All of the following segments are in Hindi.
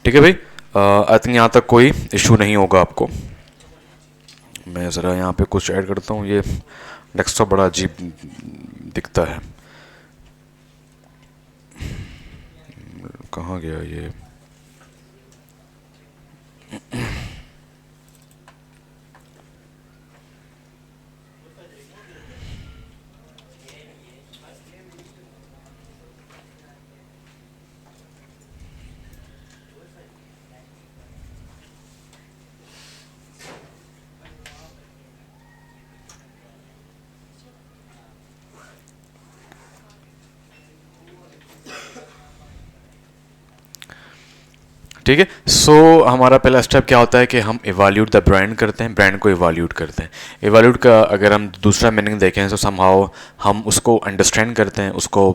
ठीक है भाई, आई थिंक यहाँ तक कोई इशू नहीं होगा आपको। मैं ज़रा यहाँ पे कुछ ऐड करता हूँ। ये डेस्कटॉप बड़ा अजीब दिखता है, कहाँ गया ये? ठीक है। सो हमारा पहला स्टेप क्या होता है कि हम इवैल्यूएट द ब्रांड करते हैं, ब्रांड को इवैल्यूएट करते हैं। इवैल्यूएट का अगर हम दूसरा मीनिंग देखें तो समहाउ हम उसको अंडरस्टैंड करते हैं, उसको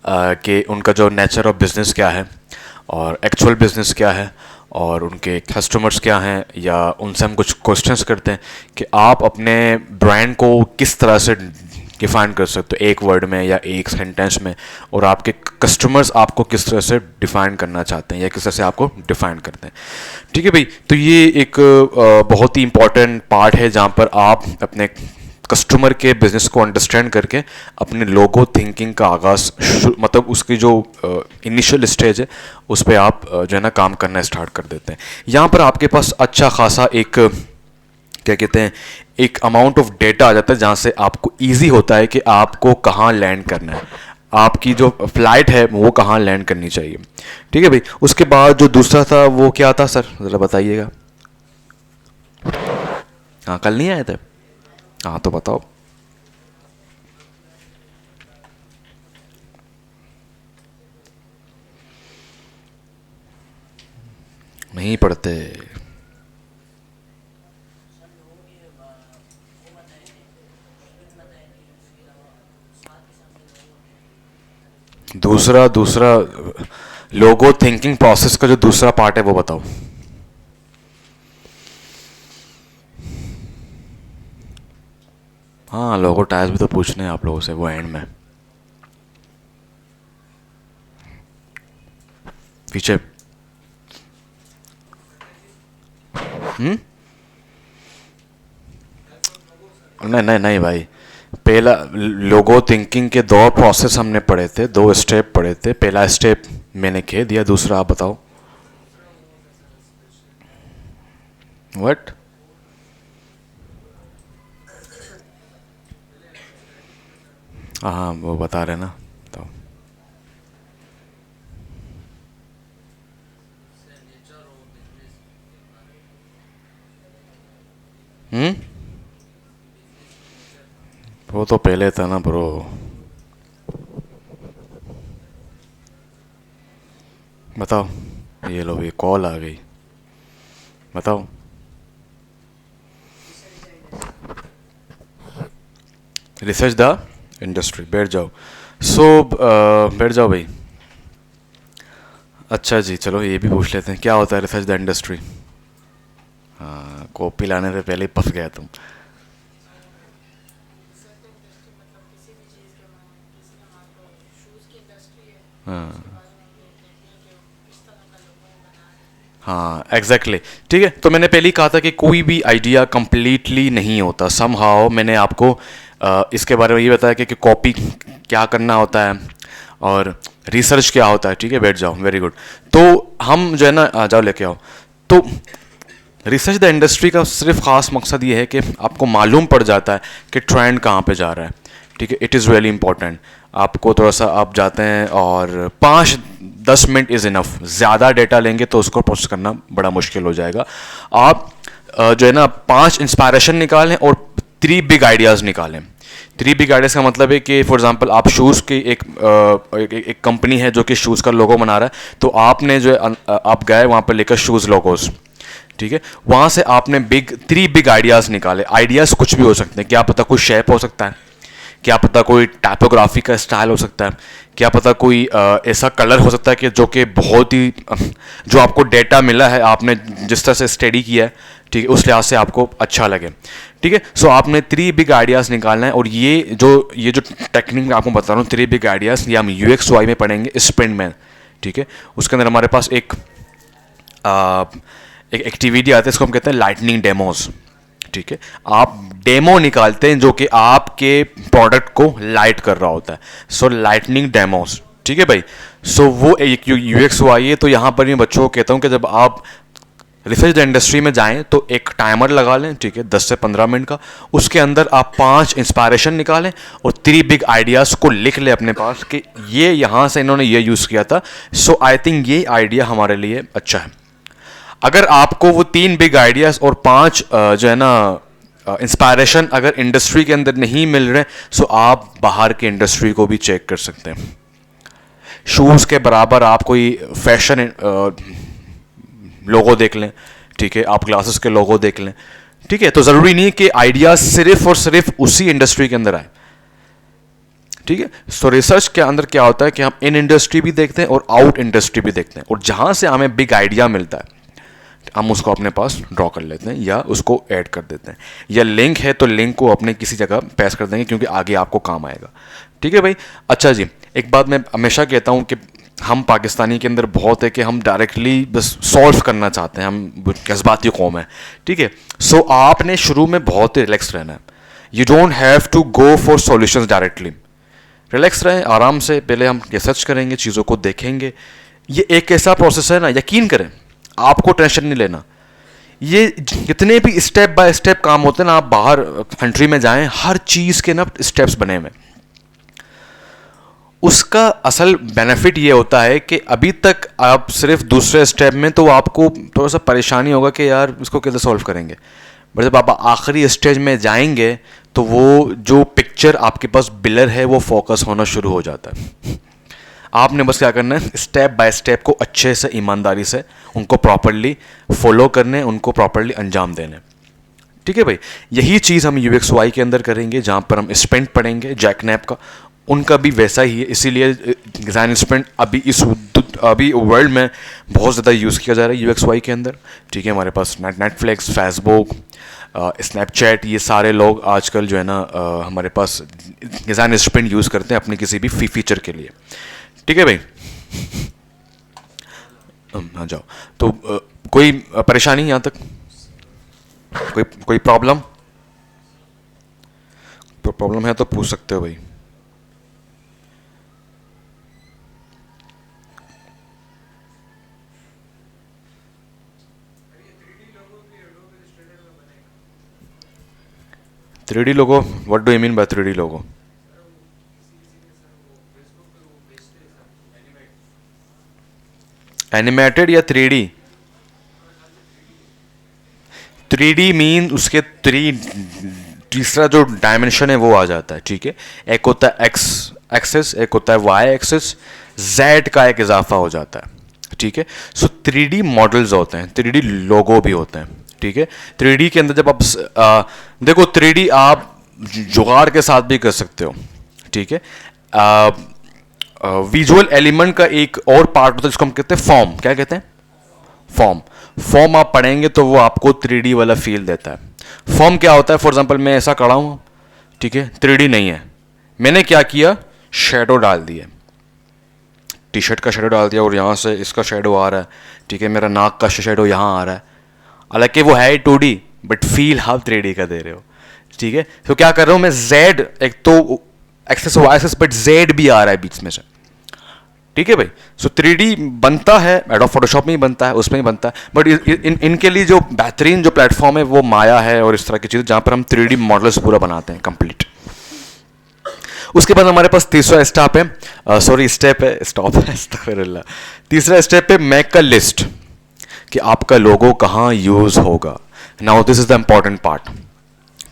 कि उनका जो नेचर ऑफ बिजनेस क्या है और एक्चुअल बिजनेस क्या है और उनके कस्टमर्स क्या हैं, या उनसे हम कुछ क्वेश्चंस करते हैं कि आप अपने ब्रांड को किस तरह से डिफाइन कर सकते हो एक वर्ड में या एक सेंटेंस में, और आपके कस्टमर्स आपको किस तरह से डिफाइन करना चाहते हैं या किस तरह से आपको डिफाइन करते हैं। ठीक है भाई, तो ये एक बहुत ही इंपॉर्टेंट पार्ट है जहाँ पर आप अपने कस्टमर के बिजनेस को अंडरस्टैंड करके अपने लोगो थिंकिंग का आगाज़, मतलब उसकी जो इनिशियल स्टेज है उस पर आप जो है ना काम करना स्टार्ट कर देते हैं। यहाँ पर आपके पास अच्छा खासा एक क्या कहते हैं, एक अमाउंट ऑफ डेटा आ जाता है जहाँ से आपको इजी होता है कि आपको कहाँ लैंड करना है, आपकी जो फ्लाइट है वो कहाँ लैंड करनी चाहिए। ठीक है भाई, उसके बाद जो दूसरा था वो क्या था सर, ज़रा बताइएगा। हाँ, कल नहीं आए थे? हाँ तो बताओ। नहीं पढ़ते। दूसरा दूसरा लोगो थिंकिंग प्रोसेस का जो दूसरा पार्ट है वो बताओ। हाँ, लोगो टाइल्स भी तो पूछने हैं आप लोगों से, वो एंड में पीछे। नहीं नहीं नहीं भाई, पहला लोगो थिंकिंग के दो प्रोसेस हमने पढ़े थे, दो स्टेप पढ़े थे। पहला स्टेप मैंने कह दिया, दूसरा आप बताओ। व्हाट? हाँ वो बता रहे ना, तो वो तो पहले था ना ब्रो। बताओ। ये लो, ये कॉल आ गई, बताओ। रिसर्च द इंडस्ट्री, बैठ जाओ। सो बैठ जाओ भाई। अच्छा जी, चलो ये भी पूछ लेते हैं, क्या होता है रिसर्च द इंडस्ट्री? हाँ, कॉपी लाने से पहले ही पफ गया तुम। हाँ एग्जैक्टली exactly। ठीक है, तो मैंने पहले ही कहा था कि कोई भी आइडिया कंप्लीटली नहीं होता। समहाउ मैंने आपको इसके बारे में ये बताया कि कॉपी क्या करना होता है और रिसर्च क्या होता है। ठीक है, बैठ जाओ, वेरी गुड। तो हम जो है ना, आ जाओ लेके आओ। तो रिसर्च द इंडस्ट्री का सिर्फ खास मकसद ये है कि आपको मालूम पड़ जाता है कि ट्रेंड कहाँ पे जा रहा है। ठीक है, इट इज़ रियली इंपॉर्टेंट। आपको थोड़ा सा आप जाते हैं और 5-10 मिनट इज़ इनफ। ज़्यादा डेटा लेंगे तो उसको प्रोसेस करना बड़ा मुश्किल हो जाएगा। आप जो है ना 5 इंस्पायरेशन निकालें और 3 बिग आइडियाज़ निकालें। 3 बिग आइडियाज़ का मतलब है कि फॉर एग्जांपल आप शूज़ की एक कंपनी है जो कि शूज़ का लोगो बना रहा है, तो आपने जो है आप गए वहाँ पर लेकर शूज़ लोगोज़। ठीक है, वहाँ से आपने 3 बिग आइडियाज़ निकाले। आइडियाज़ कुछ भी हो सकते हैं, क्या पता कोई शेप हो सकता है, क्या पता कोई टाइपोग्राफी का स्टाइल हो सकता है, क्या पता कोई ऐसा कलर हो सकता है कि जो कि बहुत ही जो आपको डेटा मिला है, आपने जिस तरह से स्टडी किया है, ठीक है, उस लिहाज से आपको अच्छा लगे। ठीक है, सो आपने 3 बिग आइडियाज़ निकालना है। और ये जो टेक्निक मैं आपको बता रहा हूँ, 3 बिग आइडियाज़, ये हम UX UI में पढ़ेंगे, स्प्रिंट में। ठीक है, उसके अंदर हमारे पास एक आ, एक एक्टिविटी आती है, इसको हम कहते हैं लाइटनिंग डेमोज। ठीक है, आप डेमो निकालते हैं जो कि आपके प्रोडक्ट को लाइट कर रहा होता है, सो लाइटनिंग डेमोज। ठीक है भाई, सो वो एक यूएक्स हुआ है। तो यहाँ पर मैं बच्चों को कहता हूँ कि जब आप रिसर्च इंडस्ट्री में जाएं तो एक टाइमर लगा लें, ठीक है, 10 से 15 मिनट का। उसके अंदर आप 5 इंस्पायरेशन निकालें और 3 बिग आइडियाज़ को लिख लें अपने पास कि ये यहाँ से इन्होंने ये यूज़ किया था, सो आई थिंक ये आइडिया हमारे लिए अच्छा है। अगर आपको वो 3 बिग आइडियाज़ और 5 जो है ना इंस्पायरेशन अगर इंडस्ट्री के अंदर नहीं मिल रहे, सो आप बाहर के इंडस्ट्री को भी चेक कर सकते हैं। शूज़ के बराबर आप कोई फैशन लोगो देख लें, ठीक है, आप ग्लासेस के लोगो देख लें, ठीक है। तो ज़रूरी नहीं है कि आइडिया सिर्फ और सिर्फ उसी इंडस्ट्री के अंदर आए, ठीक है। सो रिसर्च के अंदर क्या होता है कि हम इन इंडस्ट्री भी देखते हैं और आउट इंडस्ट्री भी देखते हैं, और जहाँ से हमें बिग आइडिया मिलता है हम उसको अपने पास ड्रॉ कर लेते हैं या उसको ऐड कर देते हैं, या लिंक है तो लिंक को अपने किसी जगह पेस्ट कर देंगे क्योंकि आगे आपको काम आएगा, ठीक है भाई। अच्छा जी, एक बात मैं हमेशा कहता हूँ कि हम पाकिस्तानी के अंदर बहुत है कि हम डायरेक्टली बस सॉल्व करना चाहते हैं, हम जज्बाती कौम है, ठीक है। सो आपने शुरू में बहुत ही रिलैक्स रहना है, you don't have to go for solutions directly. Relax रहें, आराम से पहले हम रिसर्च करेंगे, चीज़ों को देखेंगे। ये एक ऐसा प्रोसेस है ना, यकीन करें आपको टेंशन नहीं लेना। ये जितने भी स्टेप बाय स्टेप काम होते हैं ना, आप बाहर कंट्री में जाएं, हर चीज़ के ना स्टेप्स बने हुए। उसका असल बेनिफिट ये होता है कि अभी तक आप सिर्फ दूसरे स्टेप में तो आपको थोड़ा सा परेशानी होगा कि यार इसको कैसे सॉल्व करेंगे, बट जब आप आखिरी स्टेज में जाएंगे तो वो जो पिक्चर आपके पास बिलर है वो फोकस होना शुरू हो जाता है। आपने बस क्या करना है, स्टेप बाय स्टेप को अच्छे से ईमानदारी से उनको प्रॉपरली फॉलो करने, उनको प्रॉपरली अंजाम देने, ठीक है भाई। यही चीज़ हम UX/UI के अंदर करेंगे, जहाँ पर हम स्प्रिंट पढ़ेंगे जैकनैप का, उनका भी वैसा ही है। इसीलिए डिज़ाइन स्प्रिंट अभी वर्ल्ड में बहुत ज़्यादा यूज़ किया जा रहा है UX/UI के अंदर, ठीक है। हमारे पास नेटफ्लिक्स, फेसबुक, स्नैपचैट, ये सारे लोग आजकल जो है ना हमारे पास डिज़ाइन स्प्रिंट यूज़ करते हैं अपने किसी भी फीचर के लिए, ठीक है भाई। हाँ जाओ, तो कोई परेशानी यहाँ तक, कोई प्रॉब्लम है तो पूछ सकते हो भाई। Three D logo, what do you mean by 3D logo? Animated या 3D? 3D मीन उसके तीसरा जो डायमेंशन है वो आ जाता है, ठीक है। एक होता है एक्स एक्सिस, एक होता है वाई एक्सिस, जेड का एक इजाफा हो जाता है, ठीक है। सो 3D मॉडल्स होते हैं, 3D लोगो भी होते हैं, ठीक है। 3D के अंदर जब आप देखो 3D आप जुगाड़ के साथ भी कर सकते हो, ठीक है। विजुअल एलिमेंट का एक और पार्ट होता है जिसको हम कहते हैं फॉर्म। क्या कहते हैं? फॉर्म आप पढ़ेंगे तो वो आपको 3D वाला फील देता है। फॉर्म क्या होता है? फॉर एग्जांपल मैं ऐसा खड़ा हूँ, ठीक है, 3D नहीं है, मैंने क्या किया, शेडो डाल दिया, टी शर्ट का शेडो डाल दिया और यहाँ से इसका शेडो आ रहा है, ठीक है, मेरा नाक का शेडो यहाँ आ रहा है, हालांकि वो है 2D बट फील आप 3D का दे रहे हो, ठीक है। तो क्या कर रहा हूँ मैं, जेड एक तो axis Y axis but Z भी आ रहा है बीच में से, ठीक है भाई। सो 3D बनता है एडोब फोटोशॉप में ही बनता है, उसमें ही बनता है, बट इनके लिए जो बेहतरीन जो प्लेटफॉर्म है वो माया है और इस तरह की चीज़ जहाँ पर हम 3D मॉडल्स पूरा बनाते हैं कंप्लीट। उसके बाद हमारे पास तीसरा स्टेप है, अस्तगफिरुल्लाह। तीसरा स्टेप है मैक का लिस्ट, कि आपका लोगो कहाँ यूज़ होगा। Now this is the important part,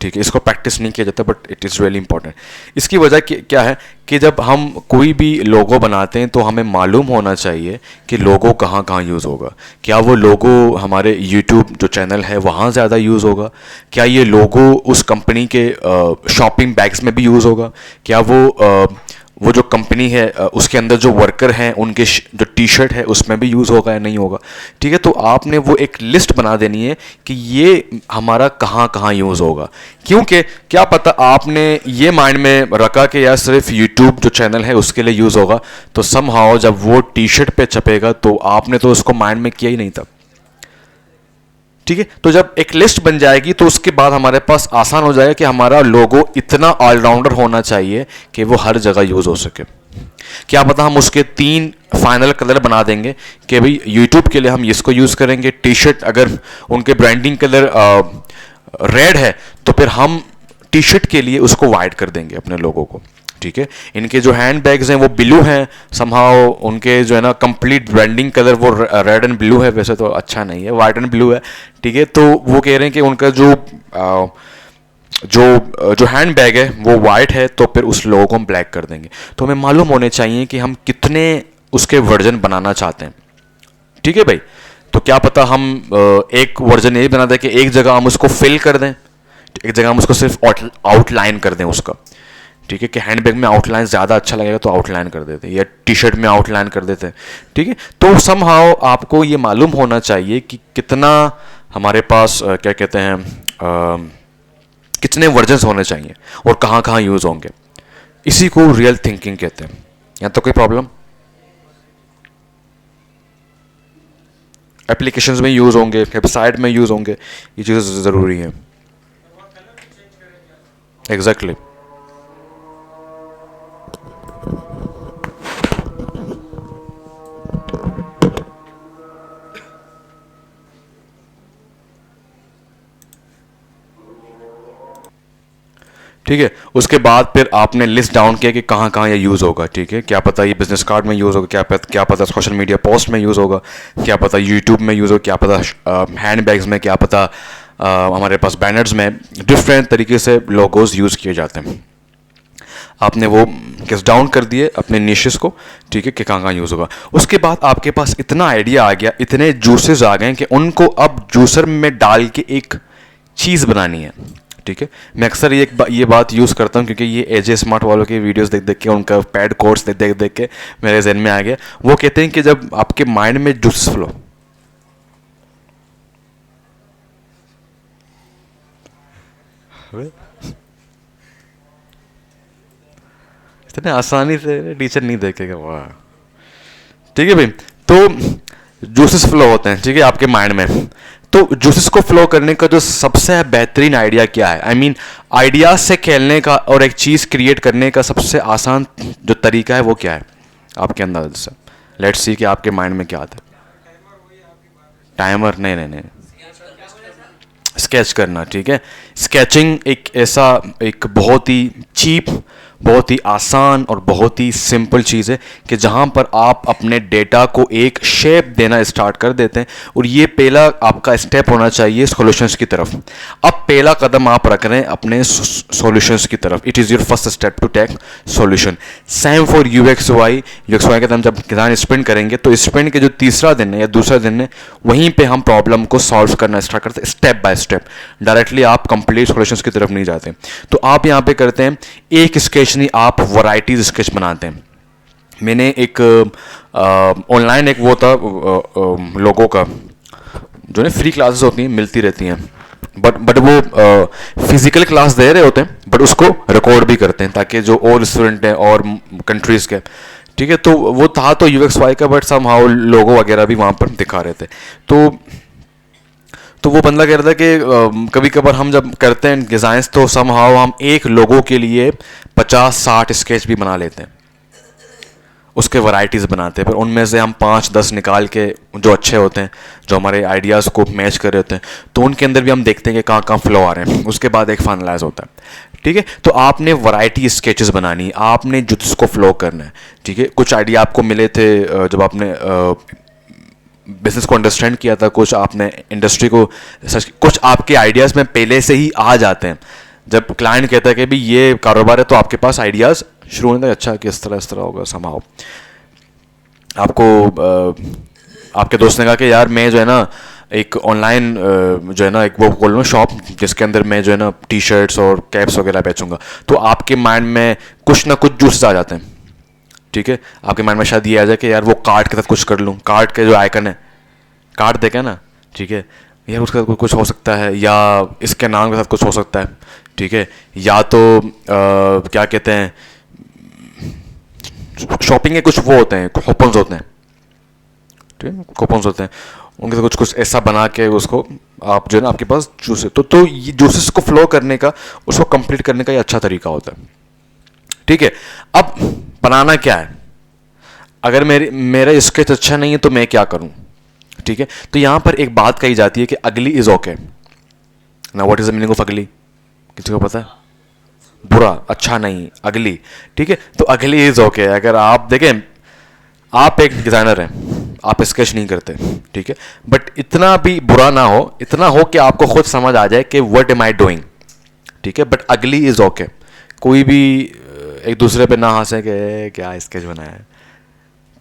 ठीक है। इसको प्रैक्टिस नहीं किया जाता but it is really important. इसकी वजह क्या है कि जब हम कोई भी लोगो बनाते हैं तो हमें मालूम होना चाहिए कि लोगो कहाँ कहाँ यूज़ होगा। क्या वो लोगो हमारे यूट्यूब जो चैनल है वहाँ ज़्यादा यूज़ होगा? क्या ये लोगो उस कंपनी के शॉपिंग बैग्स में भी यूज़ होगा? क्या वो जो कंपनी है उसके अंदर जो वर्कर हैं उनके जो टी शर्ट है उसमें भी यूज़ होगा या नहीं होगा, ठीक है। तो आपने वो एक लिस्ट बना देनी है कि ये हमारा कहाँ कहाँ यूज़ होगा, क्योंकि क्या पता आपने ये माइंड में रखा कि यार सिर्फ यूट्यूब जो चैनल है उसके लिए यूज़ होगा, तो समहाउ जब वो टी शर्ट पे छपेगा तो आपने तो उसको माइंड में किया ही नहीं था, ठीक है, तो जब एक लिस्ट बन जाएगी तो उसके बाद हमारे पास आसान हो जाएगा कि हमारा लोगो इतना ऑलराउंडर होना चाहिए कि वो हर जगह यूज़ हो सके। क्या पता हम उसके 3 फाइनल कलर बना देंगे कि भाई यूट्यूब के लिए हम इसको यूज़ करेंगे, टी शर्ट अगर उनके ब्रांडिंग कलर रेड है तो फिर हम टी शर्ट के लिए उसको वाइट कर देंगे अपने लोगों को। ठीक है, इनके जो हैंड बैग्स हैं वो ब्लू हैं, समहाउ उनके जो है ना कंप्लीट ब्रांडिंग कलर वो रेड एंड ब्लू है, वैसे तो अच्छा नहीं है, वाइट एंड ब्लू है। ठीक है, तो वो कह रहे हैं कि उनका जो हैंड बैग है वो वाइट है, तो फिर उस लोगो को हम ब्लैक कर देंगे। तो हमें मालूम होने चाहिए कि हम कितने उसके वर्जन बनाना चाहते हैं। ठीक है भाई, तो क्या पता हम एक वर्जन ये बना दें कि एक जगह हम उसको फिल कर दें, एक जगह हम उसको सिर्फ आउटलाइन कर दें उसका। ठीक है, कि हैंडबैग में आउटलाइन ज़्यादा अच्छा लगेगा तो आउटलाइन कर देते हैं, या टी शर्ट में आउटलाइन कर देते हैं। ठीक है, तो समहाउ आपको ये मालूम होना चाहिए कि कितना हमारे पास क्या कहते हैं कितने वर्जन्स होने चाहिए और कहाँ कहाँ यूज़ होंगे। इसी को रियल थिंकिंग कहते हैं। यहाँ तो कोई प्रॉब्लम? एप्लीकेशंस में यूज़ होंगे, वेबसाइट में यूज़ होंगे, ये चीज़ें ज़रूरी हैं। एग्जैक्टली। ठीक है, उसके बाद फिर आपने लिस्ट डाउन किया कि कहाँ कहाँ ये यूज़ होगा। ठीक है, क्या पता ये बिजनेस कार्ड में यूज़ होगा, क्या पता सोशल मीडिया पोस्ट में यूज़ होगा, क्या पता यूट्यूब में यूज़ होगा, क्या पता हैंड बैग्स में, क्या पता हमारे पास बैनर्स में, डिफरेंट तरीके से लोगोज यूज़ किए जाते हैं। आपने वो किस डाउन कर दिए अपने निशेस को। ठीक है, कि कहाँ कहाँ यूज़ होगा। उसके बाद आपके पास इतना आइडिया आ गया, इतने जूसेस आ गए कि उनको अब जूसर में डाल के एक चीज़ बनानी है। ठीक है, मैं अक्सर ये बात यूज़ करता हूँ क्योंकि ये एजे स्मार्ट वालों के वीडियोस देख देख के, उनका पैड कोर्स देख देख के मेरे जहन में आ गया। वो कहते हैं कि जब आपके माइंड में जूस फ्लो, इतने आसानी से टीचर नहीं देखेगा, वाह। ठीक है भाई, तो जूसेस फ्लो होते हैं, ठीक है, आपके माइंड में। तो जूसेस को फ्लो करने का जो सबसे बेहतरीन आइडिया क्या है, आई मीन आइडिया से खेलने का और एक चीज़ क्रिएट करने का सबसे आसान जो तरीका है वो क्या है आपके अंदाज से? लेट्स सी कि आपके माइंड में क्या आता है। टाइमर? नहीं नहीं नहीं, स्केच करना। ठीक है, स्केचिंग एक ऐसा एक बहुत ही चीप, बहुत ही आसान और बहुत ही सिंपल चीज़ है कि जहाँ पर आप अपने डेटा को एक शेप देना स्टार्ट कर देते हैं, और ये पहला आपका स्टेप होना चाहिए सॉल्यूशंस की तरफ। अब पहला कदम आप रख रहे हैं अपने सॉल्यूशंस की तरफ। It is your first step to take solution. Same for UX/UI। UX/UI का हम जब डिज़ाइन स्प्रिंट करेंगे तो स्प्रिंट के जो तीसरा दिन है या दूसरा दिन है, वहीं पे हम प्रॉब्लम को सॉल्व करना स्टार्ट करते हैं स्टेप बाय स्टेप। डायरेक्टली आप कंप्लीट सॉल्यूशंस की तरफ नहीं जाते। तो आप यहाँ पे करते हैं एक स्केच नहीं, आप वैराइटीज स्केच बनाते हैं। मैंने एक ऑनलाइन एक वो था लोगों का, जो ना फ्री क्लासेस होती हैं मिलती रहती हैं, बट वो फिजिकल क्लास दे रहे होते हैं, बट उसको रिकॉर्ड भी करते हैं ताकि जो और स्टूडेंट हैं और कंट्रीज़ के। ठीक है, तो वो था तो UX/Y का, बट समहाउ लोगो वगैरह भी वहाँ पर दिखा रहे थे। तो वो बंदा कह रहा था कि कभी कभार हम जब करते हैं डिज़ाइंस तो समहाउ हम एक लोगों के लिए 50-60 स्केच भी बना लेते हैं, उसके वैराइटीज़ बनाते हैं, पर उनमें से हम 5-10 निकाल के जो अच्छे होते हैं, जो हमारे आइडियाज़ को मैच कर रहे होते हैं, तो उनके अंदर भी हम देखते हैं कि कहाँ कहाँ फ्लो आ रहे हैं। उसके बाद एक फाइनलाइज होता है। ठीक है, तो आपने वैरायटी स्केचेस बनानी है, आपने जिसको फ्लो करना है। ठीक है, कुछ आइडिया आपको मिले थे जब आपने बिजनेस को अंडरस्टैंड किया था, कुछ आपने इंडस्ट्री को कुछ आपके आइडियाज़ में पहले से ही आ जाते हैं। जब क्लाइंट कहता है कि भाई ये कारोबार है, तो आपके पास आइडियाज़ शुरू होने तक अच्छा कि इस तरह होगा। समाओ आपको आपके दोस्त ने कहा कि यार मैं जो है ना एक ऑनलाइन जो है ना एक वो खोल लूँ शॉप, जिसके अंदर मैं जो है ना टी शर्ट्स और कैप्स वगैरह बेचूंगा। तो आपके माइंड में कुछ ना कुछ जूसेस आ जाते हैं। ठीक है, आपके माइंड में शायद ये आ जाए कि यार वो कार्ड के साथ कुछ कर लूँ, कार्ड के जो आइकन है, कार्ड देखे ना, ठीक है, यार उसके साथ कुछ हो सकता है, या इसके नाम के साथ कुछ हो सकता है। ठीक है, या तो क्या कहते हैं, शॉपिंग के कुछ वो होते हैं, कूपन्स होते हैं, ठीक है, कूपन्स होते हैं, उनके से कुछ कुछ ऐसा बना के उसको आप जो है ना आपके पास जूस है, तो ये जूसेस को फ्लो करने का, उसको कंप्लीट करने का ये अच्छा तरीका होता है। ठीक है, अब बनाना क्या है, अगर मेरा स्केच अच्छा नहीं है तो मैं क्या करूं। ठीक है, तो यहां पर एक बात कही जाती है कि अगली इज ओके। ना what is the meaning of अगली, किसी को पता है? बुरा, अच्छा नहीं, अगली। ठीक है, तो अगली इज ओके। अगर आप देखें, आप एक डिजाइनर हैं, आप स्केच नहीं करते, ठीक है, बट इतना भी बुरा ना हो, इतना हो कि आपको खुद समझ आ जाए कि व्हाट एम आई डूइंग। ठीक है, बट अगली इज ओके। कोई भी एक दूसरे पे ना हंसे कि क्या स्केच बनाया है।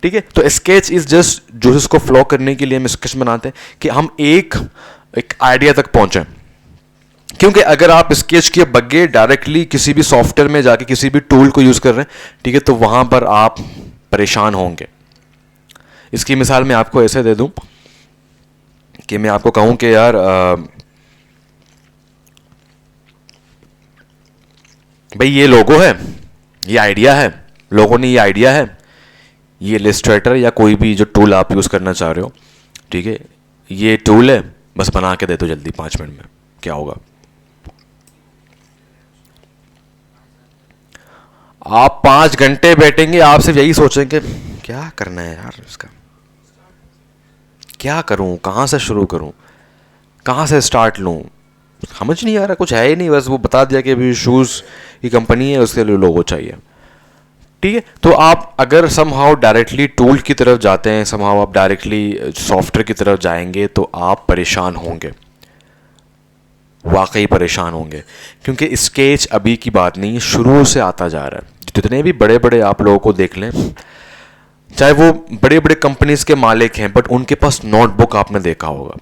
ठीक है, तो स्केच इज जस्ट जो इसको फ्लो करने के लिए हम स्केच बनाते हैं कि हम एक एक आइडिया तक पहुंचे। क्योंकि अगर आप स्केच के बगैर डायरेक्टली किसी भी सॉफ्टवेयर में जाके किसी भी टूल को यूज कर रहे हैं, ठीक है, तो वहां पर आप परेशान होंगे। इसकी मिसाल मैं आपको ऐसे दे दूं कि मैं आपको कहूं कि यार भाई ये लोगो है, ये आइडिया है, लोगों ने ये आइडिया है, ये इलस्ट्रेटर या कोई भी जो टूल आप यूज़ करना चाह रहे हो, ठीक है, ये टूल है, बस बना के दे दो जल्दी 5 मिनट में। क्या होगा? आप 5 घंटे बैठेंगे, आप सिर्फ यही सोचेंगे क्या करना है यार इसका, क्या करूं, कहां से शुरू करूं, कहां से स्टार्ट लूं, समझ नहीं आ रहा, कुछ है ही नहीं, बस वो बता दिया कि अभी शूज़ की कंपनी है, उसके लिए लोगो चाहिए। ठीक है, तो आप अगर समहाउ डायरेक्टली टूल की तरफ जाते हैं, समहाउ आप डायरेक्टली सॉफ्टवेयर की तरफ जाएंगे, तो आप परेशान होंगे, वाकई परेशान होंगे। क्योंकि स्केच अभी की बात नहीं है, शुरू से आता जा रहा है। जितने भी बड़े बड़े आप लोगों को देख लें, चाहे वो बड़े बड़े कंपनीज के मालिक हैं, बट उनके पास नोटबुक आपने देखा होगा।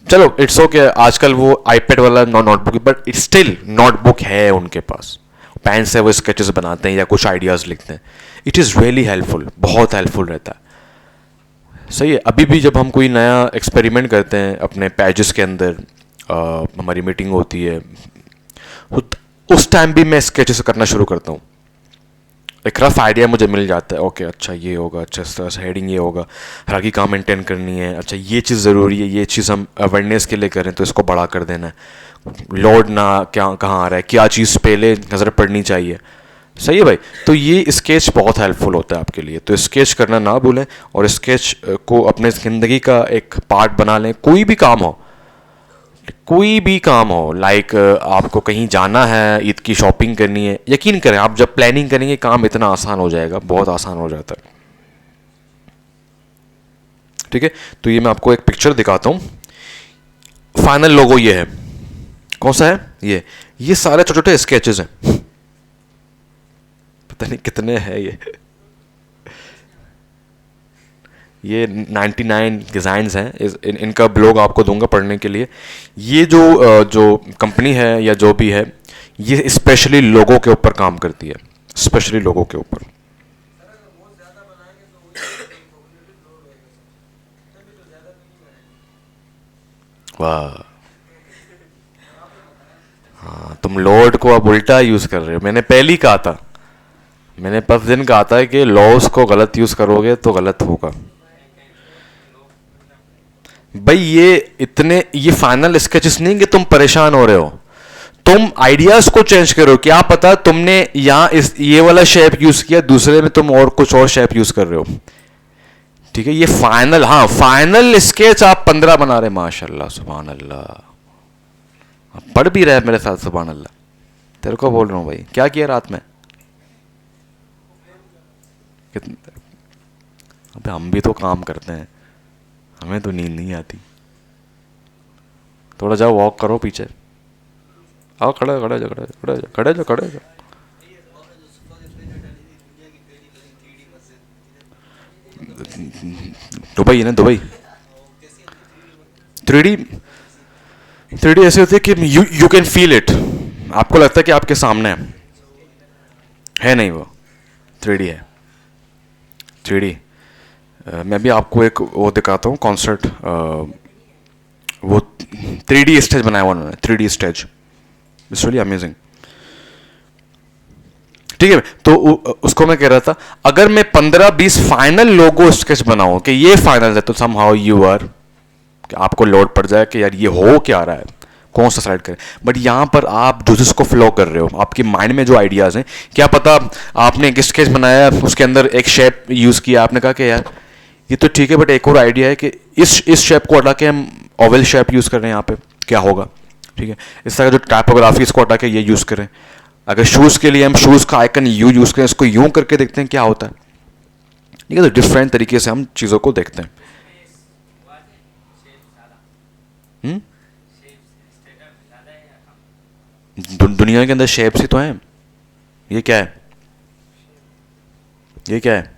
चलो इट्स ओके, आजकल वो आईपैड वाला notebook, but it's still notebook है उनके पास, पेन से वो स्केचेस बनाते हैं या कुछ आइडियाज़ लिखते हैं। इट इज़ रियली हेल्पफुल, बहुत हेल्पफुल रहता है। सही है, अभी भी जब हम कोई नया एक्सपेरिमेंट करते हैं अपने पेजेस के अंदर, हमारी मीटिंग होती है, तो उस टाइम भी मैं स्केचेस करना शुरू करता हूँ। एक रफ आइडिया मुझे मिल जाता है, ओके अच्छा ये होगा, अच्छा इस तरह से हेडिंग ये होगा, हालांकि कहाँ मेंटेन करनी है, अच्छा ये चीज़ ज़रूरी है, ये चीज़ हम अवेयरनेस के लिए करें तो इसको बड़ा कर देना है, लोड ना क्या कहाँ आ रहा है, क्या चीज़ पहले नज़र पड़नी चाहिए। सही है भाई, तो ये स्केच बहुत हेल्पफुल होता है आपके लिए, तो स्केच करना ना भूलें और स्केच को अपने ज़िंदगी का एक पार्ट बना लें। कोई भी काम हो, कोई भी काम हो, लाइक आपको कहीं जाना है, ईद की शॉपिंग करनी है, यकीन करें आप जब प्लानिंग करेंगे काम इतना आसान हो जाएगा, बहुत आसान हो जाता है। ठीक है, तो ये मैं आपको एक पिक्चर दिखाता हूँ। फाइनल लोगो ये है, कौन सा है ये सारे छोटे छोटे स्केचेस हैं, पता नहीं कितने हैं ये 99 डिज़ाइंस हैं। इनका ब्लॉग आपको दूंगा पढ़ने के लिए। ये जो कंपनी है या जो भी है, ये स्पेशली लोगों के ऊपर काम करती है, स्पेशली लोगों के ऊपर। वाह, हाँ तुम लोड को अब उल्टा यूज़ कर रहे हो। मैंने पहले ही कहा था, मैंने पस दिन कहा था कि लॉस को गलत यूज़ करोगे तो गलत होगा। भाई ये फाइनल स्केचेस नहीं कि तुम परेशान हो रहे हो, तुम आइडियाज को चेंज करो। क्या पता तुमने यहां ये वाला शेप यूज किया, दूसरे में तुम और कुछ और शेप यूज कर रहे हो। ठीक है, ये फाइनल, हाँ फाइनल स्केच आप 15 बना रहे, माशाल्लाह सुभान अल्लाह, पढ़ भी रहे मेरे साथ सुभान अल्लाह। तेरे को बोल रहा हूँ भाई, क्या किया रात में? कितने? अबे हम भी तो काम करते हैं, हमें तो नींद नहीं आती। थोड़ा जाओ वॉक करो पीछे, आओ खड़े खड़े खड़े खड़े खड़े खड़े। दुबई है ना, दुबई। 3D, 3D ऐसे होती है कि यू कैन फील इट, आपको लगता है कि आपके सामने है नहीं वो 3D है। 3D मैं भी आपको एक वो दिखाता हूँ कॉन्सर्ट, वो 3D स्टेज बनाया हुआ उन्होंने, 3D stage, it's really amazing. ठीक है। तो उसको मैं कह रहा था, अगर मैं 15-20 फाइनल लोगो स्केच बनाऊं कि ये फाइनल है, तो सम हाउ यू आर, आपको लोड पड़ जाए कि यार ये हो क्या रहा है, कौन सा स्लाइड करें। बट यहां पर आप जो जिसको फ्लो कर रहे हो, आपके माइंड में जो आइडियाज हैं, क्या पता आपने एक स्केच बनाया, उसके अंदर एक शेप यूज किया, आपने कहा कि यार ये तो ठीक है, बट एक और आइडिया है कि इस शेप को हटा के हम ओवल शेप यूज कर रहे हैं, यहाँ पे क्या होगा, ठीक है। इस तरह जो टाइपोग्राफी, इसको हटा के ये यूज करें। अगर शूज के लिए हम शूज का आइकन यू यूज करें, इसको यूं करके देखते हैं क्या होता है, ठीक है। तो डिफरेंट तरीके से हम चीजों को देखते हैं। दुनिया के अंदर शेप्स ही तो हैं। ये क्या है, ये क्या है,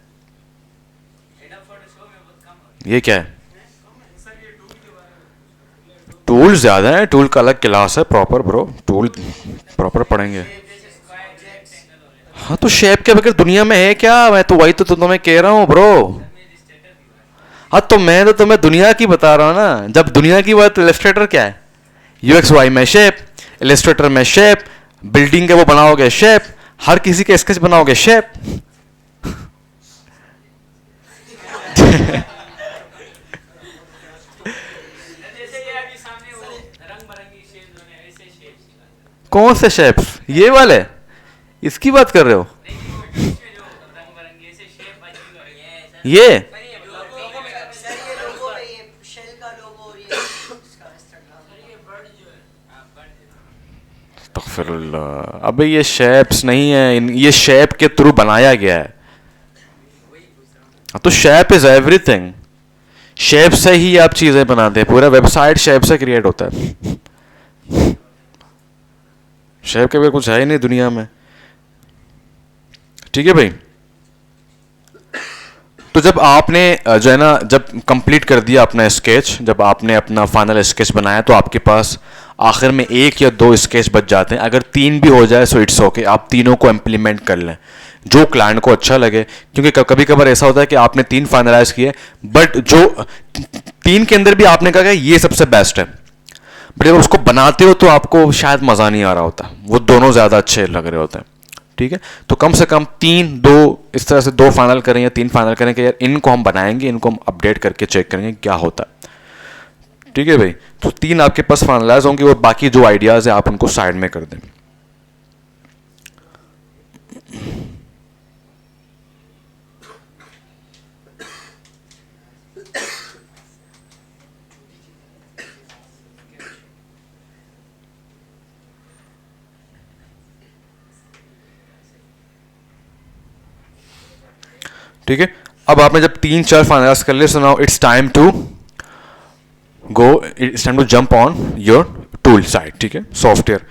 ये क्या है? टूल ज्यादा है, टूल का अलग क्लास है प्रॉपर ब्रो, टूल प्रॉपर पढ़ेंगे। हाँ तो शेप के बगैर दुनिया में है क्या? मैं तो वही तो तुम्हें कह रहा हूँ ब्रो। हाँ तो मैं तो तुम्हें दुनिया की बता रहा हूँ ना। जब दुनिया की बात, इलस्ट्रेटर क्या है? यूएक्स वाई में शेप, इलस्ट्रेटर में शेप, बिल्डिंग के वो बनाओगे शेप, हर किसी के स्केच बनाओगे शेप। कौन से शेप्स? ये वाले इसकी बात कर रहे हो? ये अस्तगफिरुल्लाह, अबे ये शेप्स नहीं है, ये शेप के थ्रू बनाया गया है। तो शेप इज एवरीथिंग। शेप से ही आप चीजें बनाते हैं, पूरा वेबसाइट शेप से क्रिएट होता है। शेप के बगैर कुछ है ही नहीं दुनिया में, ठीक है भाई। तो जब आपने जो है ना, जब कंप्लीट कर दिया अपना स्केच, जब आपने अपना फाइनल स्केच बनाया, तो आपके पास आखिर में 1 या 2 स्केच बच जाते हैं। अगर 3 भी हो जाए सो इट्स ओके, आप तीनों को इम्प्लीमेंट कर लें जो क्लाइंट को अच्छा लगे। क्योंकि कभी कभार ऐसा होता है कि आपने 3 फाइनलाइज किए, बट जो 3 के अंदर भी आपने कहा कि ये सबसे बेस्ट है, बट जब उसको बनाते हो तो आपको शायद मज़ा नहीं आ रहा होता, वो दोनों ज़्यादा अच्छे लग रहे होते हैं, ठीक है। तो कम से कम 3-2 इस तरह से 2 फाइनल करें या 3 फाइनल करें कि यार इनको हम बनाएंगे, इनको हम अपडेट करके चेक करेंगे क्या होता है, ठीक है भाई। तो 3 आपके पास फाइनलाइज होंगे, और बाकी जो आइडियाज़ है आप उनको साइड में कर दें। ठीक है, अब आपने जब 3-4 फाइनलाइज कर लिए, so now it's time to go, it's time to jump on your tool site, ठीक है, सॉफ्टवेयर।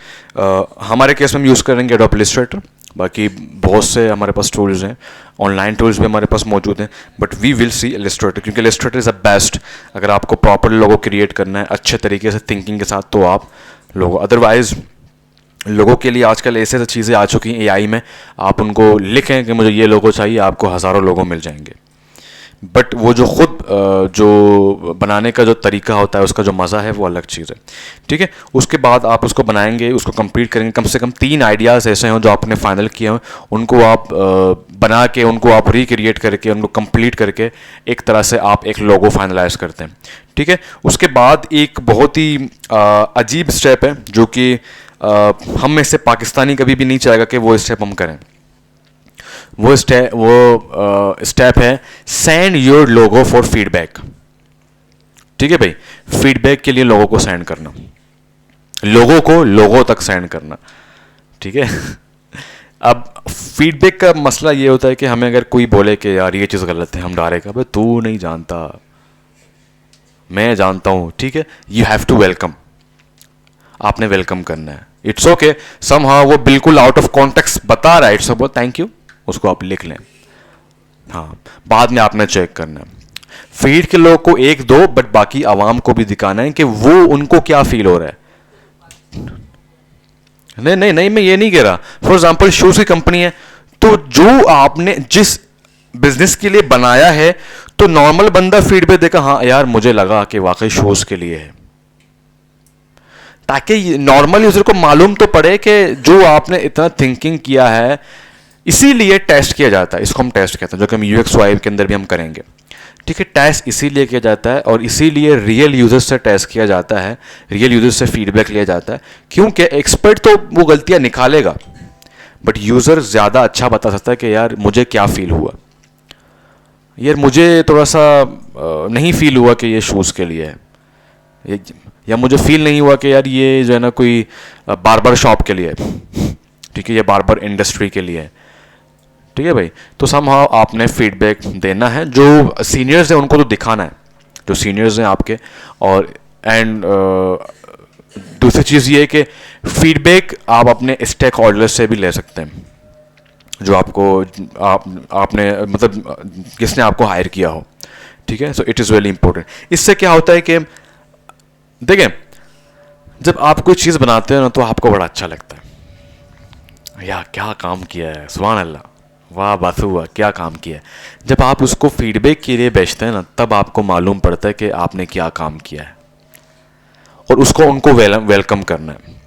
हमारे केस में हम यूज़ करेंगे एडोब इलस्ट्रेटर, बाकी बहुत से हमारे पास टूल्स हैं, ऑनलाइन टूल्स भी हमारे पास मौजूद हैं, but we will see Illustrator, क्योंकि इलस्ट्रेटर इज़ अ बेस्ट अगर आपको प्रॉपर लोगो क्रिएट करना है अच्छे तरीके से थिंकिंग के साथ, तो आप लोगो। अदरवाइज लोगों के लिए आजकल ऐसे ऐसी चीज़ें आ चुकी हैं एआई में, आप उनको लिखें कि मुझे ये लोगो चाहिए, आपको हज़ारों लोगो मिल जाएंगे, बट वो जो खुद जो बनाने का जो तरीका होता है, उसका जो मज़ा है, वो अलग चीज़ है, ठीक है। उसके बाद आप उसको बनाएंगे, उसको कंप्लीट करेंगे। कम से कम 3 आइडियाज़ ऐसे हों जो आपने फाइनल किए हों, उनको आप बना के, उनको आप रिक्रिएट करके, उनको कंप्लीट करके एक तरह से आप एक लोगो फाइनलाइज करते हैं, ठीक है। उसके बाद एक बहुत ही अजीब स्टेप है जो कि हम में से पाकिस्तानी कभी भी नहीं चाहेगा कि वो स्टेप हम करें। वो स्टेप है send your logo for feedback, ठीक है भाई। फीडबैक के लिए लोगों को सेंड करना, लोगों को लोगों तक सेंड करना, ठीक है। अब फीडबैक का मसला ये होता है कि हमें अगर कोई बोले कि यार ये चीज़ गलत है, हम डालेगा भाई तू नहीं जानता, मैं जानता हूँ, ठीक है। यू हैव टू वेलकम, आपने वेलकम करना है। इट्स ओके, समहाउ वो बिल्कुल आउट ऑफ कॉन्टेक्स्ट बता रहा है, इट्स ओके, थैंक यू, उसको आप लिख लें, हाँ, बाद में आपने चेक करना है। फीड के लोग को 1-2, बट बाकी आवाम को भी दिखाना है कि वो उनको क्या फील हो रहा है। नहीं नहीं नहीं, मैं ये नहीं कह रहा। फॉर एग्जाम्पल शूज की कंपनी है, तो जो आपने जिस बिजनेस के लिए बनाया है, तो नॉर्मल बंदा फीडबैक देगा, हाँ यार मुझे लगा कि वाकई शूज के लिए है, ताकि नॉर्मल यूजर को मालूम तो पड़े कि जो आपने इतना थिंकिंग किया है, इसीलिए टेस्ट किया जाता है, इसको हम टेस्ट कहते हैं, जो कि हम यूएक्स वाई के अंदर भी हम करेंगे। ठीक है, टेस्ट इसीलिए किया जाता है और इसीलिए रियल यूजर्स से टेस्ट किया जाता है, रियल यूजर्स से फीडबैक लिया जाता है, क्योंकि एक्सपर्ट तो वो गलतियां निकालेगा, बट यूज़र ज़्यादा अच्छा बता सकता है कि यार मुझे क्या फील हुआ, यार मुझे थोड़ा सा नहीं फील हुआ कि ये शूज़ के लिए है, या मुझे फील नहीं हुआ कि यार ये जो है ना कोई बार्बर शॉप के लिए है, ठीक है, ये बार्बर इंडस्ट्री के लिए है। ठीक है भाई, तो समहाउ आपने फीडबैक देना है, जो सीनियर्स हैं उनको तो दिखाना है, जो सीनियर्स हैं आपके। और एंड दूसरी चीज़ ये है कि फीडबैक आप अपने स्टेक होल्डर्स से भी ले सकते हैं, जो आपको आपने मतलब किसने आपको हायर किया हो। ठीक है, so it is very important. इससे क्या होता है कि देखें, जब आप कोई चीज़ बनाते हो ना तो आपको बड़ा अच्छा लगता है, यार क्या काम किया है, सुभान अल्लाह, वाह बात हुआ, क्या काम किया है। जब आप उसको फीडबैक के लिए बेचते हैं ना, तब आपको मालूम पड़ता है कि आपने क्या काम किया है, और उसको उनको वेलकम करना है।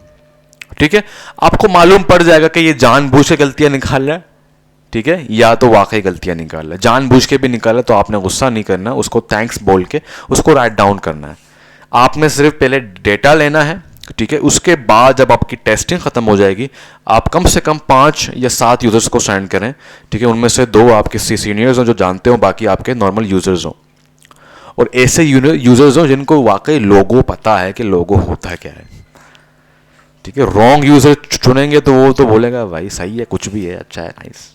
ठीक है, आपको मालूम पड़ जाएगा कि ये जानबूझ के गलतियां निकाल रहा है, ठीक है, या तो वाकई गलतियां निकाल रहा है। जानबूझ के भी निकाला तो आपने गुस्सा नहीं करना, उसको थैंक्स बोल के उसको राइट डाउन करना है। आपने सिर्फ पहले डेटा लेना है, ठीक है, उसके बाद जब आपकी टेस्टिंग खत्म हो जाएगी, आप कम से कम 5 या 7 यूजर्स को सेंड करें, ठीक है, उनमें से 2 आपके सीनियर्स हों जो जानते हो, बाकी आपके नॉर्मल यूजर्स हों, और ऐसे यूजर्स हों जिनको वाकई लोगो पता है कि लोगो होता क्या है। ठीक है, रॉन्ग यूजर चुनेंगे तो वो तो बोलेगा भाई सही है, कुछ भी है, अच्छा है, नाइस।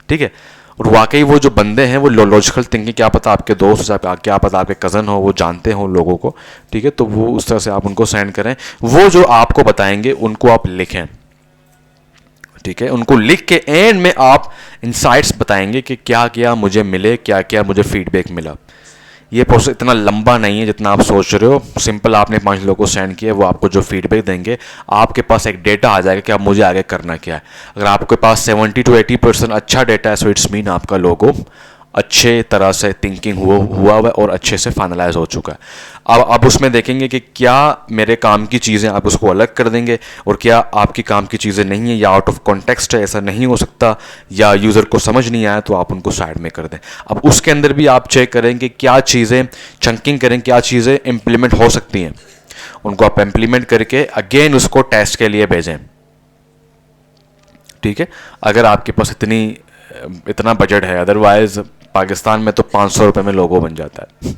ठीक है, और वाकई वो जो बंदे हैं वो लॉजिकल थिंकिंग, क्या पता आपके दोस्त, क्या पता आपके कज़न हो, वो जानते हो लोगों को, ठीक है, तो वो उस तरह से आप उनको सेंड करें। वो जो आपको बताएंगे उनको आप लिखें, ठीक है, उनको लिख के एंड में आप इनसाइट्स बताएंगे कि क्या क्या मुझे मिले, क्या क्या मुझे फीडबैक मिला। ये प्रोसेस इतना लंबा नहीं है जितना आप सोच रहे हो, सिंपल आपने 5 लोगों को सेंड किया, वो आपको जो फीडबैक देंगे, आपके पास एक डेटा आ जाएगा कि अब मुझे आगे करना क्या है। अगर आपके पास 70 to 80% अच्छा डेटा है, सो इट्स मीन आपका लोगो अच्छे तरह से थिंकिंग हुआ है और अच्छे से फाइनलाइज हो चुका है। अब उसमें देखेंगे कि क्या मेरे काम की चीज़ें, आप उसको अलग कर देंगे, और क्या आपकी काम की चीज़ें नहीं है या आउट ऑफ कॉन्टेक्स्ट है, ऐसा नहीं हो सकता, या यूज़र को समझ नहीं आया, तो आप उनको साइड में कर दें। अब उसके अंदर भी आप चेक करेंगे क्या चीज़ें चंकिंग करें, क्या चीज़ें इम्प्लीमेंट हो सकती हैं, उनको आप इम्प्लीमेंट करके अगेन उसको टेस्ट के लिए भेजें। ठीक है, अगर आपके पास इतना बजट है, अदरवाइज पाकिस्तान में तो 500 रुपये में लोगो बन जाता है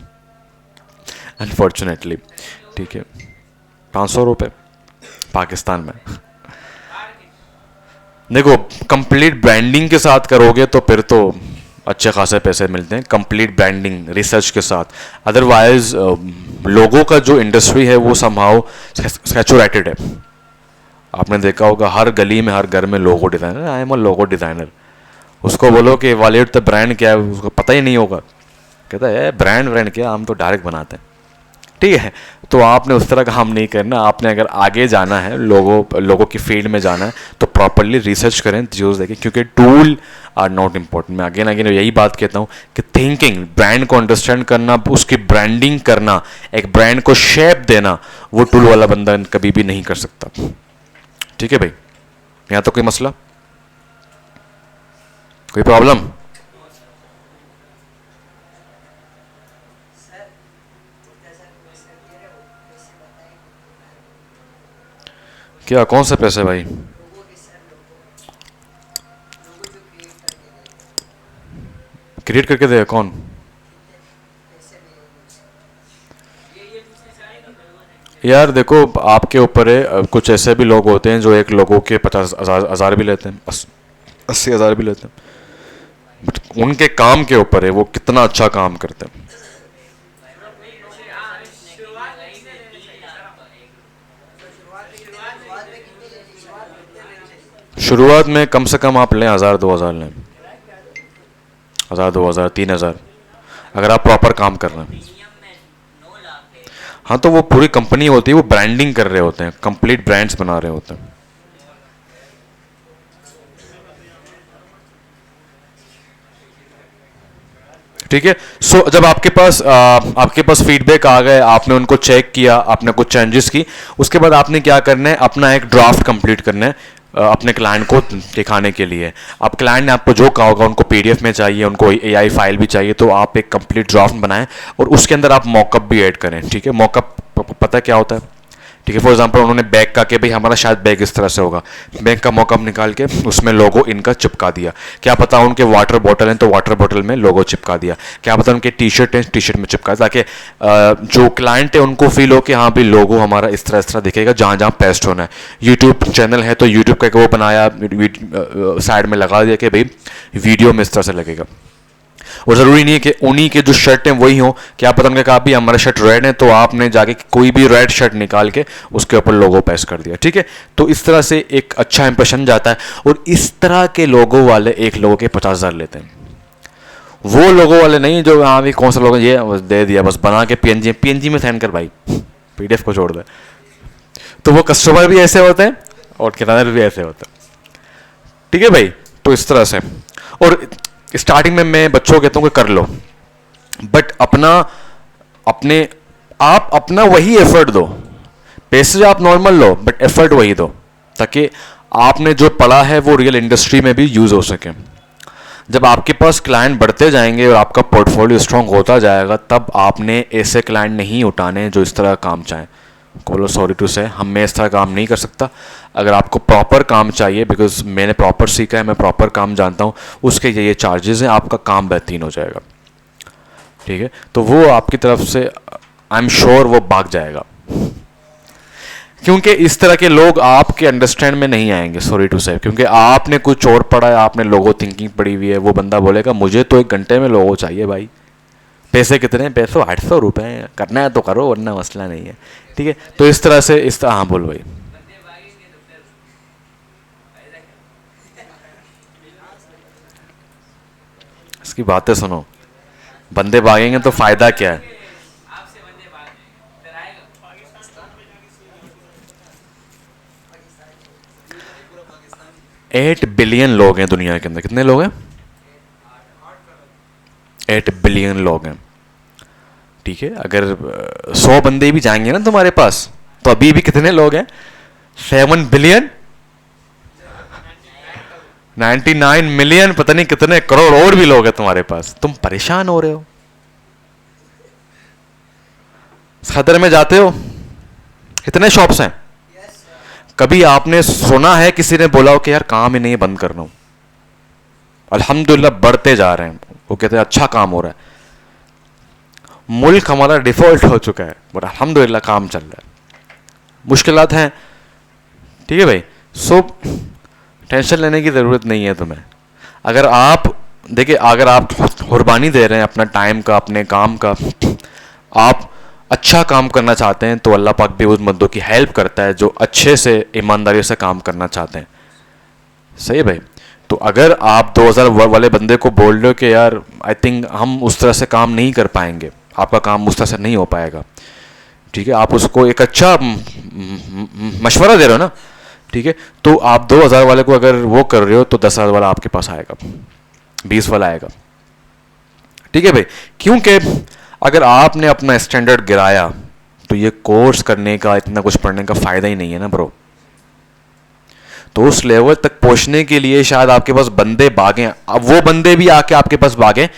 अनफॉर्चुनेटली। ठीक है, 500 रुपये पाकिस्तान में। देखो, कंप्लीट ब्रांडिंग के साथ करोगे तो फिर तो अच्छे खासे पैसे मिलते हैं, कंप्लीट ब्रांडिंग रिसर्च के साथ। अदरवाइज लोगों का जो इंडस्ट्री है वो समहाउ सैचुरेटेड है। आपने देखा होगा हर गली में, हर घर में logo designer, I am a logo designer. उसको बोलो कि वॉलेट द ब्रांड क्या है, उसको पता ही नहीं होगा, कहता है ब्रांड क्या, हम तो डायरेक्ट बनाते हैं। ठीक है, तो आपने उस तरह काम नहीं करना। आपने अगर आगे जाना है, लोगों की फील्ड में जाना है, तो प्रॉपरली रिसर्च करें, यूज़ देखें, क्योंकि टूल आर नॉट इम्पॉर्टेंट। मैं अगेन यही बात कहता हूँ कि थिंकिंग, ब्रांड को अंडरस्टैंड करना, उसकी ब्रांडिंग करना, एक ब्रांड को शेप देना, वो टूल वाला बंदा कभी भी नहीं कर सकता। ठीक है भाई, यहाँ तो कोई मसला, कोई प्रॉब्लम? क्या, कौन से पैसे भाई? क्रिएट करके देगा कौन? यार देखो, आपके ऊपर है। कुछ ऐसे भी लोग होते हैं जो एक लोगों के 50,000 भी लेते हैं, 80,000 भी लेते हैं, बट उनके काम के ऊपर है वो कितना अच्छा काम करते हैं। शुरुआत में कम से कम आप लें 1,000-2,000 लें, 1,000-2,000 3,000, अगर आप प्रॉपर काम कर रहे हैं। हाँ, तो वो पूरी कंपनी होती है, वो ब्रांडिंग कर रहे होते हैं, कंप्लीट ब्रांड्स बना रहे होते हैं। ठीक है, सो जब आपके पास फीडबैक आ गए, आपने उनको चेक किया, आपने कुछ चेंजेस की, उसके बाद आपने क्या करना है, अपना एक ड्राफ्ट कंप्लीट करना है। अपने क्लाइंट को दिखाने के लिए। अब क्लाइंट ने आपको जो कहा होगा, उनको पीडीएफ में चाहिए, उनको एआई फाइल भी चाहिए, तो आप एक कंप्लीट ड्राफ्ट बनाएं और उसके अंदर आप मॉकअप भी ऐड करें। ठीक है, मॉकअप पता क्या होता है? ठीक है, फॉर एग्जांपल उन्होंने बैग का कि भाई हमारा शायद बैग इस तरह से होगा, बैग का मॉकअप निकाल के उसमें लोगो इनका चिपका दिया। क्या पता उनके वाटर बॉटल हैं तो वाटर बॉटल में लोगो चिपका दिया। क्या पता उनके टी शर्ट हैं, टी शर्ट में चिपका, ताकि जो क्लाइंट है उनको फील हो कि हाँ भाई लोगो हमारा इस तरह दिखेगा जहाँ जहाँ पेस्ट होना है। यूट्यूब चैनल है तो यूट्यूब का एक वो बनाया, साइड में लगा दिया कि भाई वीडियो में इस तरह से लगेगा। और ज़रूरी नहीं है कि उन्हीं के जो शर्ट हैं वही हो। क्या पता उनका कहा भी हमारा शर्ट रेड है, तो आपने जाके कोई भी रेड शर्ट निकाल के उसके ऊपर लोगो पेस्ट कर दिया। ठीक है, तो इस तरह से एक अच्छा इंप्रेशन जाता है। और इस तरह के लोगो वाले एक लोगों के 50,000 लेते हैं। वो लोगो वाले नहीं जो हाँ भी कौन सा लोगो ये दे दिया बस बना के पीएनजी में सेंड कर भाई, पीडीएफ को छोड़ दे। तो वो कस्टमर भी ऐसे होते हैं और किराएदार भी ऐसे होते हैं। ठीक है भाई, तो इस तरह से। और स्टार्टिंग में मैं बच्चों को कहता हूँ कि कर लो, बट आप अपना वही एफर्ट दो। पैसे आप नॉर्मल लो बट एफर्ट वही दो, ताकि आपने जो पढ़ा है वो रियल इंडस्ट्री में भी यूज हो सके। जब आपके पास क्लाइंट बढ़ते जाएंगे और आपका पोर्टफोलियो स्ट्रांग होता जाएगा, तब आपने ऐसे क्लाइंट नहीं उठाने जो इस तरह काम चाहें। बोलो सॉरी टू से मैं इस तरह काम नहीं कर सकता। अगर आपको प्रॉपर काम चाहिए, बिकॉज मैंने प्रॉपर सीखा है, मैं प्रॉपर काम जानता हूँ, उसके ये चार्जेस हैं, आपका काम बेहतरीन हो जाएगा। ठीक है, तो वो आपकी तरफ से आई एम श्योर वो भाग जाएगा, क्योंकि इस तरह के लोग आपके अंडरस्टैंड में नहीं आएंगे। सॉरी टू से, क्योंकि आपने कुछ और पढ़ा है, आपने लोगो थिंकिंग पढ़ी हुई है। वो बंदा बोलेगा मुझे तो 1 घंटे में लोगो चाहिए भाई, पैसे कितने हैं? पैसे 800 रुपये, करना है तो करो वरना मसला नहीं है। ठीक है, तो इस तरह से हाँ बोल भाई। इसकी बातें सुनो, बंदे भागेंगे तो फायदा क्या है? 8 बिलियन लोग हैं दुनिया के अंदर। कितने लोग हैं? 8 बिलियन लोग हैं। ठीक है, अगर 100 बंदे भी जाएंगे ना तुम्हारे पास, तो अभी भी कितने लोग हैं? 7 बिलियन, 99 मिलियन, पता नहीं कितने करोड़ और भी लोग हैं तुम्हारे पास। तुम परेशान हो रहे हो, खतरे में जाते हो। कितने शॉप्स हैं? कभी आपने सुना है किसी ने बोला हो कि यार काम ही नहीं है, बंद करना हूं? अल्हम्दुलिल्लाह बढ़ते जा रहे हैं। वो कहते हैं अच्छा काम हो रहा है। मुल्क हमारा डिफॉल्ट हो चुका है, बट अल्हम्दुलिल्लाह काम चल रहा है। मुश्किलात हैं, ठीक है भाई। सो टेंशन लेने की ज़रूरत नहीं है तुम्हें। अगर आप देखिए, अगर आप कुर्बानी दे रहे हैं अपना टाइम का, अपने काम का, आप अच्छा काम करना चाहते हैं, तो अल्लाह पाक भी उस बंदों की हेल्प करता है जो अच्छे से ईमानदारी से काम करना चाहते हैं। सही है भाई। तो अगर आप 2000 वाले बंदे को बोल रहे हो कि यार आई थिंक हम उस तरह से काम नहीं कर पाएंगे, आपका काम उस तरह से नहीं हो पाएगा, ठीक है, आप उसको एक अच्छा मशवरा दे रहे हो ना, ठीक है, तो आप 2000 वाले को अगर वो कर रहे हो तो 10,000 वाला आपके पास आएगा, 20 वाला आएगा। ठीक है भाई, क्योंकि अगर आपने अपना स्टैंडर्ड गिराया तो ये कोर्स करने का, इतना कुछ पढ़ने का फ़ायदा ही नहीं है ना ब्रो। तो उस लेवल तक पहुंचने के लिए शायद आपके पास बंदे भागें, अब वो बंदे भी आके आपके पास भागें,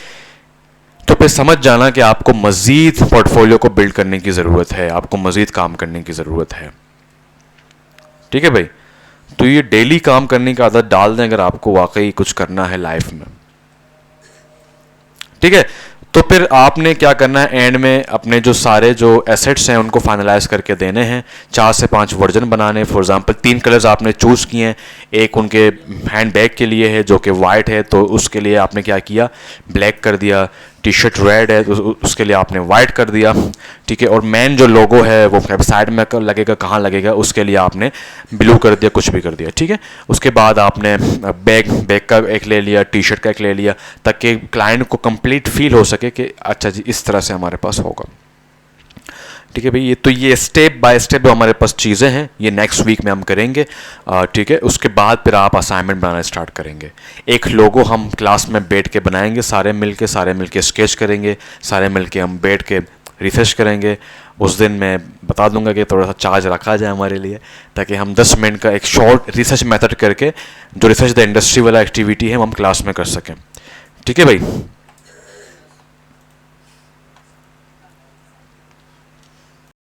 तो फिर समझ जाना कि आपको मज़ीद पोर्टफोलियो को बिल्ड करने की ज़रूरत है, आपको मज़ीद काम करने की ज़रूरत है। ठीक है भाई, तो ये डेली काम करने की आदत डाल दें अगर आपको वाकई कुछ करना है लाइफ में। ठीक है, तो फिर आपने क्या करना है, एंड में अपने जो सारे जो एसेट्स हैं उनको फाइनलाइज करके देने हैं। 4 से 5 वर्जन बनाने। फॉर एग्जांपल 3 कलर्स आपने चूज़ किए हैं। एक उनके हैंड बैग के लिए है जो कि वाइट है, तो उसके लिए आपने क्या किया, ब्लैक कर दिया। टी शर्ट रेड है तो उसके लिए आपने वाइट कर दिया। ठीक है, और मेन जो लोगो है वो साइड में लगेगा, कहाँ लगेगा, उसके लिए आपने ब्लू कर दिया, कुछ भी कर दिया। ठीक है, उसके बाद आपने बैग का एक ले लिया, टी शर्ट का एक ले लिया, ताकि क्लाइंट को कंप्लीट फील हो सके कि अच्छा जी इस तरह से हमारे पास होगा। ठीक है भाई, ये स्टेप बाय स्टेप जो हमारे पास चीज़ें हैं, ये नेक्स्ट वीक में हम करेंगे। ठीक है, उसके बाद फिर आप असाइनमेंट बनाना स्टार्ट करेंगे। एक लोगो हम क्लास में बैठ के बनाएंगे, सारे मिलके स्केच करेंगे, सारे मिलके हम बैठ के रिसर्च करेंगे उस दिन मैं बता दूंगा कि थोड़ा सा चार्ज रखा जाए हमारे लिए, ताकि हम 10 मिनट का एक शॉर्ट रिसर्च मेथड करके जो रिसर्च द इंडस्ट्री वाला एक्टिविटी है हम क्लास में कर सकें। ठीक है भाई।